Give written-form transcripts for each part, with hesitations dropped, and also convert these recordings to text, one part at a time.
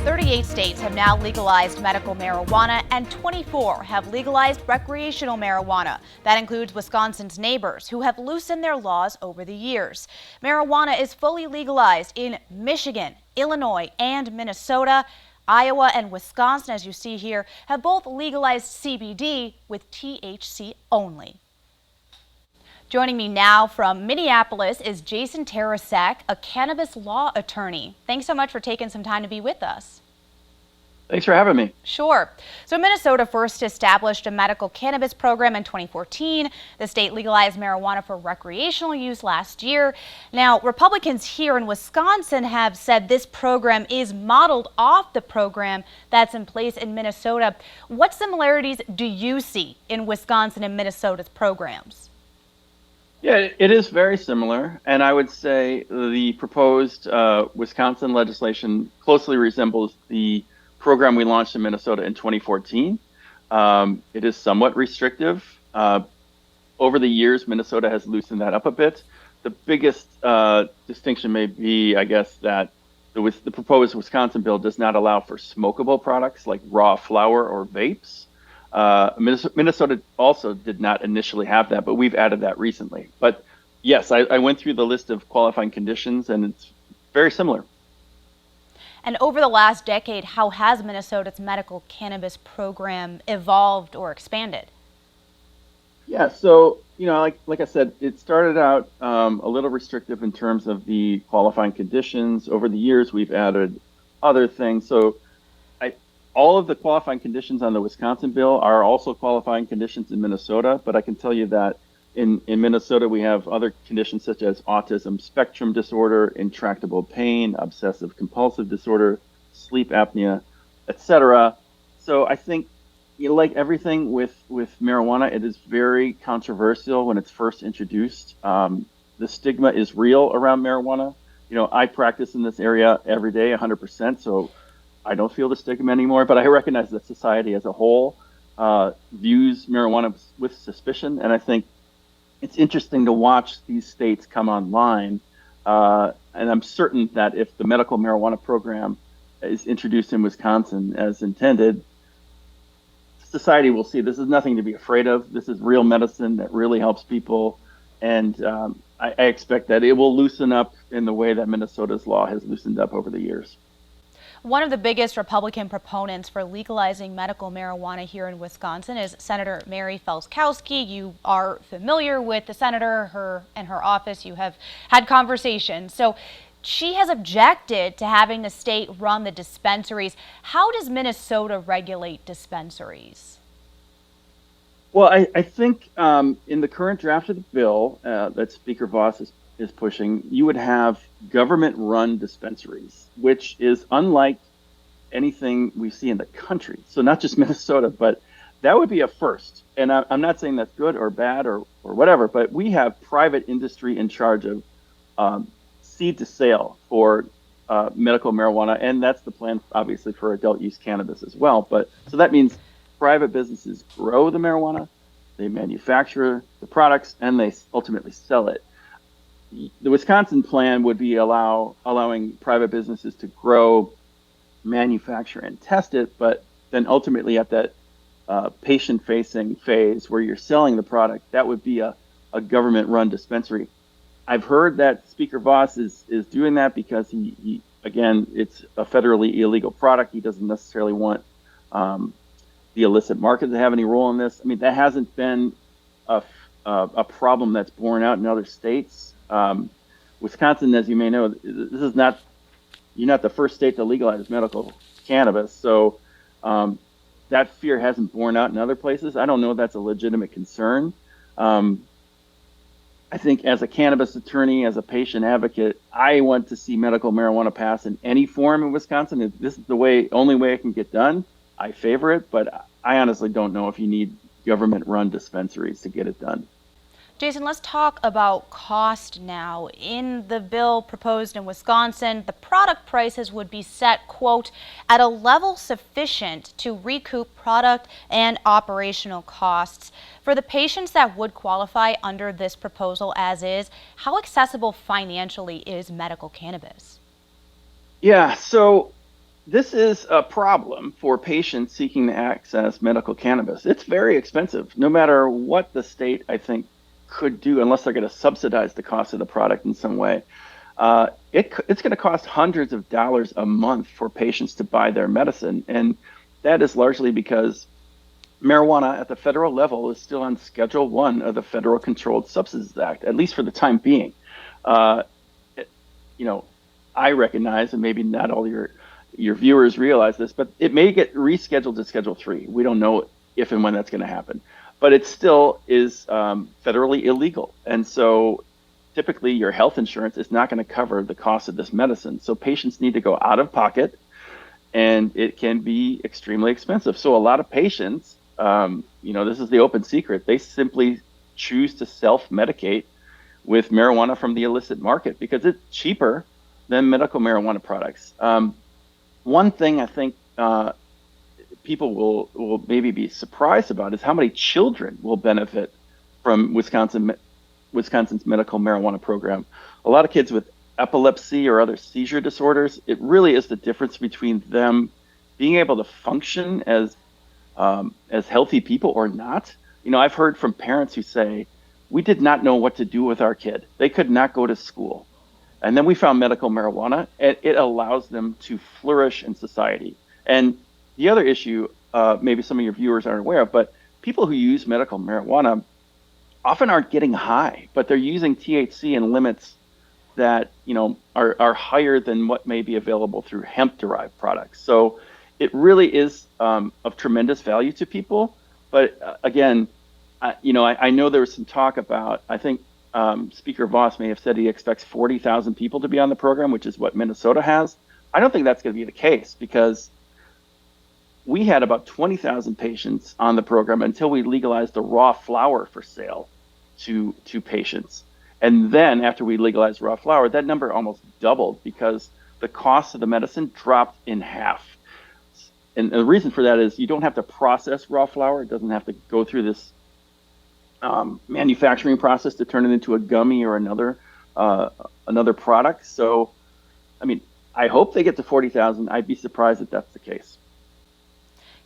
38 states have now legalized medical marijuana and 24 have legalized recreational marijuana. That includes Wisconsin's neighbors, who have loosened their laws over the years. Marijuana is fully legalized in Michigan, Illinois, and Minnesota. Iowa and Wisconsin, as you see here, have both legalized CBD with THC only. Joining me now from Minneapolis is Jason Tarasek, a cannabis law attorney. Thanks so much for taking some time to be with us. Thanks for having me. Sure. So Minnesota first established a medical cannabis program in 2014. The state legalized marijuana for recreational use last year. Now, Republicans here in Wisconsin have said this program is modeled off the program that's in place in Minnesota. What similarities do you see in Wisconsin and Minnesota's programs? Yeah, it is very similar, and I would say the proposed Wisconsin legislation closely resembles the program we launched in Minnesota in 2014. It is somewhat restrictive. Over the years, Minnesota has loosened that up a bit. The biggest distinction may be, I guess, that the proposed Wisconsin bill does not allow for smokable products like raw flower or vapes. Minnesota also did not initially have that, but we've added that recently. But yes, I went through the list of qualifying conditions, and it's very similar. And over the last decade, how has Minnesota's medical cannabis program evolved or expanded? Yeah, so like I said, it started out a little restrictive in terms of the qualifying conditions. Over the years, we've added other things. So all of the qualifying conditions on the Wisconsin bill are also qualifying conditions in Minnesota, but I can tell you that in Minnesota we have other conditions such as autism spectrum disorder, intractable pain, obsessive compulsive disorder, sleep apnea, etc. So I think, like everything with marijuana, it is very controversial when it's first introduced. The stigma is real around marijuana. I practice in this area every day, 100%, so I don't feel the stigma anymore, but I recognize that society as a whole views marijuana with suspicion, and I think it's interesting to watch these states come online, and I'm certain that if the medical marijuana program is introduced in Wisconsin as intended, society will see this is nothing to be afraid of. This is real medicine that really helps people, and I expect that it will loosen up in the way that Minnesota's law has loosened up over the years. One of the biggest Republican proponents for legalizing medical marijuana here in Wisconsin is Senator Mary Felskowski. You are familiar with the senator, her office. You have had conversations. So she has objected to having the state run the dispensaries. How does Minnesota regulate dispensaries? Well, I think in the current draft of the bill that Speaker Voss is pushing, you would have government-run dispensaries, which is unlike anything we see in the country. So not just Minnesota, but that would be a first. And I'm not saying that's good or bad or whatever, but we have private industry in charge of seed to sale for medical marijuana, and that's the plan, obviously, for adult use cannabis as well. But so that means private businesses grow the marijuana, they manufacture the products, and they ultimately sell it. The Wisconsin plan would be allowing private businesses to grow, manufacture, and test it, but then ultimately at that patient-facing phase where you're selling the product, that would be a government-run dispensary. I've heard that Speaker Voss is doing that because he again, it's a federally illegal product. He doesn't necessarily want the illicit market to have any role in this. I mean, that hasn't been a problem that's borne out in other states. Wisconsin, as you may know, you're not the first state to legalize medical cannabis, so that fear hasn't borne out in other places. I don't know if that's a legitimate concern. I think as a cannabis attorney, as a patient advocate, I want to see medical marijuana pass in any form in Wisconsin. If this is the only way it can get done, I favor it, but I honestly don't know if you need government-run dispensaries to get it done. Jason, let's talk about cost now. In the bill proposed in Wisconsin, the product prices would be set, quote, at a level sufficient to recoup product and operational costs. For the patients that would qualify under this proposal as is, how accessible financially is medical cannabis? Yeah, so This is a problem for patients seeking to access medical cannabis. It's very expensive, no matter what the state, I think, could do, unless they're going to subsidize the cost of the product in some way. It's going to cost hundreds of dollars a month for patients to buy their medicine. And that is largely because marijuana at the federal level is still on Schedule 1 of the Federal Controlled Substances Act, at least for the time being. Uh, it- you know, I recognize, and maybe not all your viewers realize this, but it may get rescheduled to Schedule 3. We don't know if and when that's going to happen, but it still is federally illegal. And so typically your health insurance is not going to cover the cost of this medicine. So patients need to go out of pocket, and it can be extremely expensive. So a lot of patients, this is the open secret, they simply choose to self-medicate with marijuana from the illicit market because it's cheaper than medical marijuana products. One thing I think people will maybe be surprised about is how many children will benefit from Wisconsin's medical marijuana program. A lot of kids with epilepsy or other seizure disorders, it really is the difference between them being able to function as healthy people or not. I've heard from parents who say, we did not know what to do with our kid. They could not go to school. And then we found medical marijuana, and it allows them to flourish in society. And the other issue, maybe some of your viewers aren't aware of, but people who use medical marijuana often aren't getting high, but they're using THC in limits that are higher than what may be available through hemp-derived products. So it really is of tremendous value to people. But again, I know there was some talk about, I think Speaker Voss may have said he expects 40,000 people to be on the program, which is what Minnesota has. I don't think that's going to be the case because we had about 20,000 patients on the program until we legalized the raw flower for sale to patients. And then after we legalized raw flower, that number almost doubled because the cost of the medicine dropped in half. And the reason for that is you don't have to process raw flower. It doesn't have to go through this manufacturing process to turn it into a gummy or another product. So, I mean, I hope they get to 40,000. I'd be surprised if that's the case.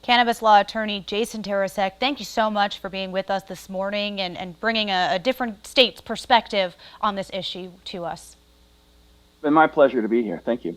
Cannabis law attorney Jason Tarasek, thank you so much for being with us this morning and bringing a different state's perspective on this issue to us. It's been my pleasure to be here. Thank you.